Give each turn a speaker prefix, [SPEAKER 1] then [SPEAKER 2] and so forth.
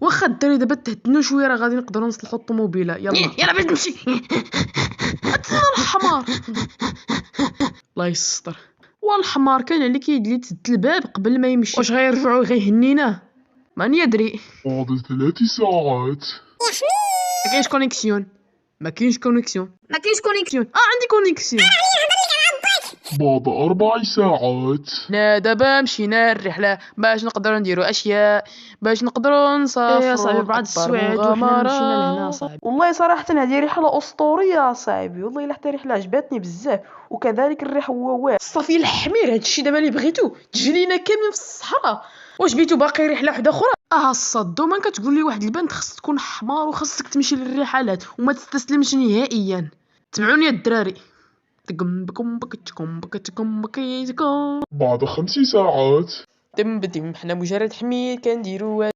[SPEAKER 1] واخا الدراري دابا تهدنوا شويه راه غادي نقدروا نصلحوا الطوموبيله. يلا باش نمشي. اتسنى الحمار. الله يستر. والحمار كان عليك كيدلي تسد الباب قبل ما يمشي. واش غيرجعوا غيهنيناه؟ من يدري.
[SPEAKER 2] فاضل 3 ساعات.
[SPEAKER 1] ما كاينش كونيكسيون. عندي كونيكسيون.
[SPEAKER 2] بعد 4 ساعات.
[SPEAKER 1] دابا مشينا الرحله باش نقدروا نديروا اشياء، باش نقدروا نسافروا.
[SPEAKER 3] يا صاحبي بعد السوايع وحنا مشينا لهنا صاحبي. والله صراحه هذه رحله اسطوريه صاحبي، والله الا حتى رحله عجبتني بزاف، وكذلك الرحوات.
[SPEAKER 1] صافي الحمير هادشي دابا اللي بغيتو تجي لينا كاملين في الصحراء. واش بيتو باقي رحله وحده اخرى؟ الصدو من كتقول لي واحد البنت خاص تكون حمار وخاصك تمشي للرحلات وما تستسلمش نهائيا. تبعوني يا الدراري.
[SPEAKER 2] بعد 5 ساعات.
[SPEAKER 1] حنا مجرد حمير كنديروا